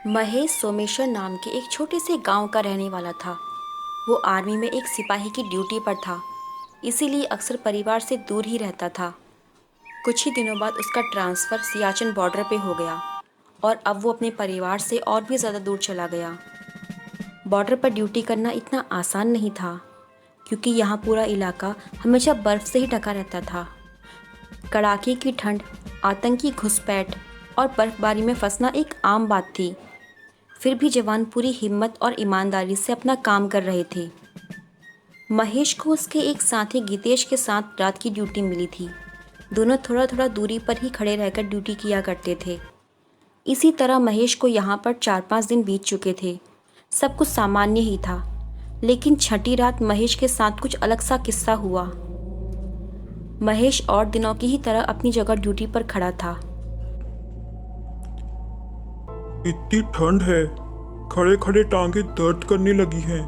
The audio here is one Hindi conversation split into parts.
महेश सोमेश्वर नाम के एक छोटे से गांव का रहने वाला था। वो आर्मी में एक सिपाही की ड्यूटी पर था, इसीलिए अक्सर परिवार से दूर ही रहता था। कुछ ही दिनों बाद उसका ट्रांसफ़र सियाचिन बॉर्डर पे हो गया और अब वो अपने परिवार से और भी ज़्यादा दूर चला गया। बॉर्डर पर ड्यूटी करना इतना आसान नहीं था, क्योंकि यहाँ पूरा इलाका हमेशा बर्फ़ से ही ढका रहता था। कड़ाके की ठंड, आतंकी घुसपैठ और बर्फबारी में फंसना एक आम बात थी। फिर भी जवान पूरी हिम्मत और ईमानदारी से अपना काम कर रहे थे। महेश को उसके एक साथी गीतेश के साथ रात की ड्यूटी मिली थी। दोनों थोड़ा थोड़ा दूरी पर ही खड़े रहकर ड्यूटी किया करते थे। इसी तरह महेश को यहाँ पर 4-5 दिन बीत चुके थे। सब कुछ सामान्य ही था, लेकिन छठी रात महेश के साथ कुछ अलग सा किस्सा हुआ। महेश और दिनों की ही तरह अपनी जगह ड्यूटी पर खड़ा था। इतनी ठंड है, खड़े खड़े टांगे दर्द करने लगी हैं।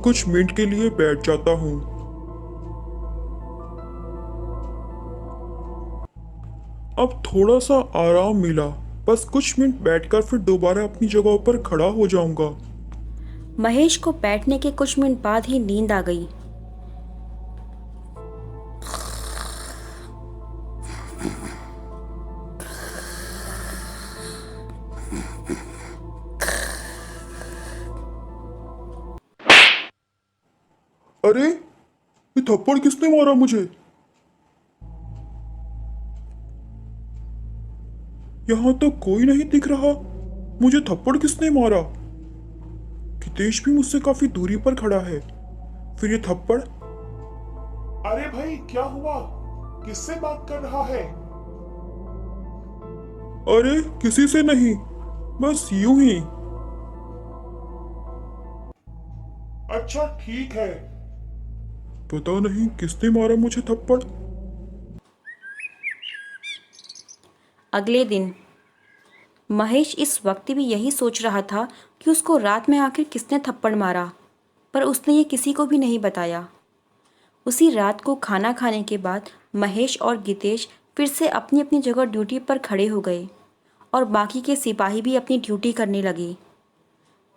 कुछ मिनट के लिए बैठ जाता हूँ। अब थोड़ा सा आराम मिला, बस कुछ मिनट बैठकर फिर दोबारा अपनी जगह पर खड़ा हो जाऊंगा। महेश को बैठने के कुछ मिनट बाद ही नींद आ गई। अरे, ये थप्पड़ किसने मारा मुझे? यहाँ तो कोई नहीं दिख रहा। मुझे थप्पड़ किसने मारा? हितेश भी मुझसे काफी दूरी पर खड़ा है। फिर ये थप्पड़? अरे भाई, क्या हुआ? किससे बात कर रहा है? अरे, किसी से नहीं, बस यूं ही। अच्छा, ठीक है। पता नहीं किसने मारा मुझे थप्पड़। अगले दिन महेश इस वक्त भी यही सोच रहा था कि उसको रात में आखिर किसने थप्पड़ मारा, पर उसने ये किसी को भी नहीं बताया। उसी रात को खाना खाने के बाद महेश और गीतेश फिर से अपनी अपनी जगह ड्यूटी पर खड़े हो गए और बाकी के सिपाही भी अपनी ड्यूटी करने लगे।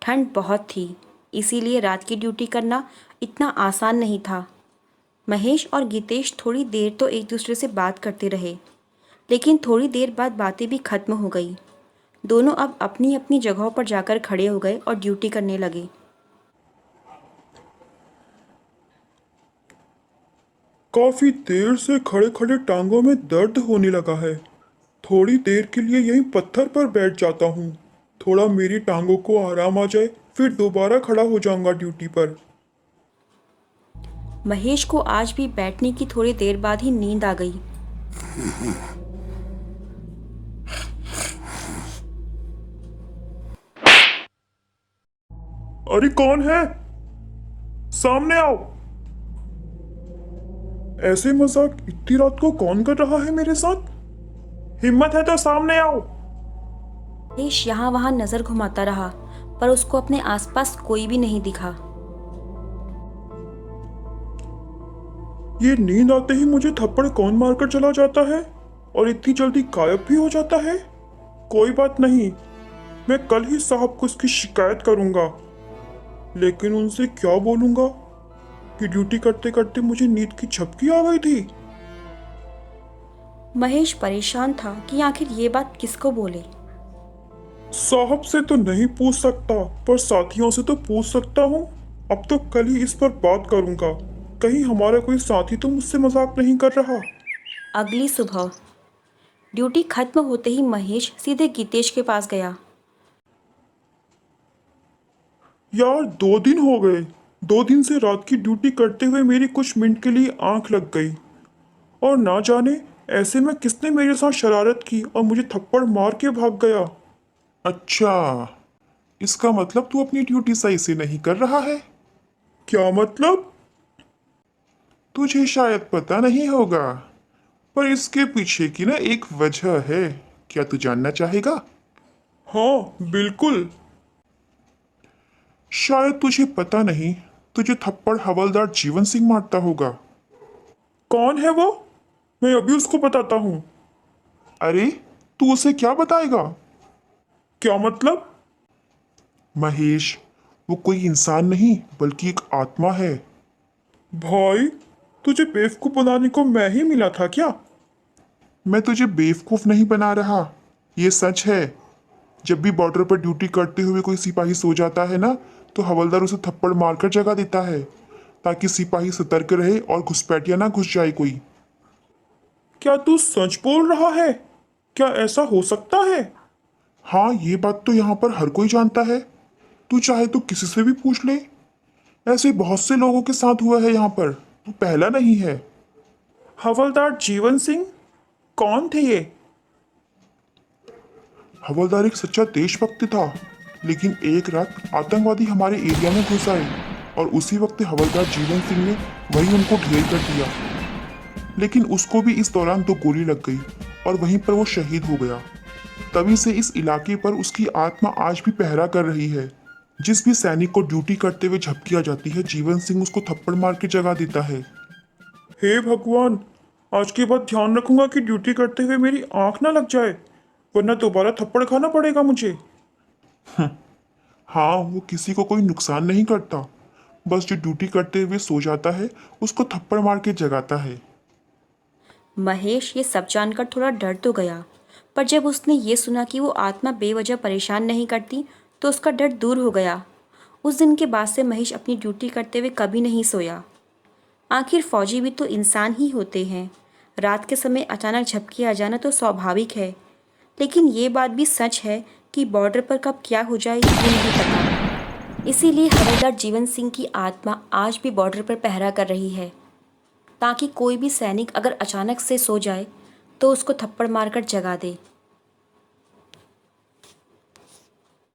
ठंड बहुत थी, इसीलिए रात की ड्यूटी करना इतना आसान नहीं था। महेश और गीतेश थोड़ी देर तो एक दूसरे से बात करते रहे, लेकिन थोड़ी देर बाद बातें भी खत्म हो गई। दोनों अब अपनी अपनी जगहों पर जाकर खड़े हो गए और ड्यूटी करने लगे। काफी देर से खड़े खड़े टांगों में दर्द होने लगा है। थोड़ी देर के लिए यहीं पत्थर पर बैठ जाता हूँ। थोड़ा मेरी टांगों को आराम आ जाए, फिर दोबारा खड़ा हो जाऊंगा ड्यूटी पर। महेश को आज भी बैठने की थोड़ी देर बाद ही नींद आ गई। अरे कौन है? सामने आओ। ऐसे मजाक इतनी रात को कौन कर रहा है मेरे साथ? हिम्मत है तो सामने आओ। महेश यहाँ वहाँ नजर घुमाता रहा, पर उसको अपने आसपास कोई भी नहीं दिखा। ये नींद आते ही मुझे थप्पड़ कौन मारकर चला जाता है और इतनी जल्दी गायब भी हो जाता है? कोई बात नहीं, मैं कल ही साहब को इसकी शिकायत करूंगा। लेकिन उनसे क्या बोलूंगा कि ड्यूटी करते करते मुझे नींद की झपकी आ गई थी। महेश परेशान था कि आखिर ये बात किसको बोले। साहब से तो नहीं पूछ सकता, पर साथियों से तो पूछ सकता हूँ। अब तो कल ही इस पर बात करूंगा। कहीं हमारा कोई साथी तो मुझसे मजाक नहीं कर रहा। अगली सुबह ड्यूटी खत्म होते ही महेश सीधे गीतेश के पास गया। यार, 2 दिन हो गए। 2 दिन से रात की ड्यूटी करते हुए मेरी कुछ मिनट के लिए आंख लग गई, और ना जाने ऐसे में किसने मेरे साथ शरारत की और मुझे थप्पड़ मार के भाग गया। अच्छा, इसका मतलब तू अपनी ड्यूटी सही से नहीं कर रहा है। क्या मतलब? तुझे शायद पता नहीं होगा, पर इसके पीछे की ना एक वजह है। क्या तू जानना चाहेगा? हाँ, बिल्कुल। शायद तुझे पता नहीं, तुझे थप्पड़ हवलदार जीवन सिंह मारता होगा। कौन है वो? मैं अभी उसको बताता हूँ। अरे, तू उसे क्या बताएगा? क्या मतलब? महेश, वो कोई इंसान नहीं बल्कि एक आत्मा है। भाई, तुझे बेवकूफ बनाने को मैं ही मिला था क्या? मैं तुझे बेवकूफ नहीं बना रहा, ये सच है। जब भी बॉर्डर पर ड्यूटी करते हुए कोई सिपाही सो जाता है ना, तो हवलदार उसे थप्पड़ मारकर जगा देता है, ताकि सिपाही सतर्क रहे और घुसपैठिया ना घुस जाए कोई। क्या तू सच बोल रहा है? क्या ऐसा हो सकता है? हाँ, ये बात तो यहाँ पर हर कोई जानता है। तू चाहे तो किसी से भी पूछ ले। ऐसे बहुत से लोगों के साथ हुआ है यहाँ पर, तू पहला नहीं है। हवलदार जीवन सिंह? कौन थे ये? हवलदार एक सच्चा देशभक्त था, लेकिन एक रात आतंकवादी हमारे एरिया में घुस आए और उसी वक्त हवलदार जीवन सिंह ने वहीं उनको ढेर कर दिया। लेकिन उसको भी इस दौरान 2 गोली लग गई और वहीं पर वो शहीद हो गया। तभी से इस इलाके पर उसकी आत्मा आज भी पहरा कर रही है। जिस भी सैनिक को ड्यूटी करते हुए झपकी आ जाती है, जीवन सिंह उसको थप्पड़ मार के जगा देता है। हे भगवान, आज के बाद ध्यान रखूंगा कि ड्यूटी करते हुए मेरी आंख ना लग जाए, वरना दोबारा थप्पड़ खाना पड़ेगा मुझे। हाँ, वो किसी को कोई नुकसान नहीं करता, बस जो ड्यूटी करते हुए सो जाता है उसको थप्पड़ मार के जगाता है। महेश ये सब जानकर थोड़ा डर तो गया, पर जब उसने ये सुना कि वो आत्मा बेवजह परेशान नहीं करती, तो उसका डर दूर हो गया। उस दिन के बाद से महेश अपनी ड्यूटी करते हुए कभी नहीं सोया। आखिर फौजी भी तो इंसान ही होते हैं। रात के समय अचानक झपकी आ जाना तो स्वाभाविक है, लेकिन ये बात भी सच है कि बॉर्डर पर कब क्या हो जाए ये नहीं पता। इसीलिए हवलदार जीवन सिंह की आत्मा आज भी बॉर्डर पर पहरा कर रही है, ताकि कोई भी सैनिक अगर अचानक से सो जाए तो उसको थप्पड़ मारकर जगा दे।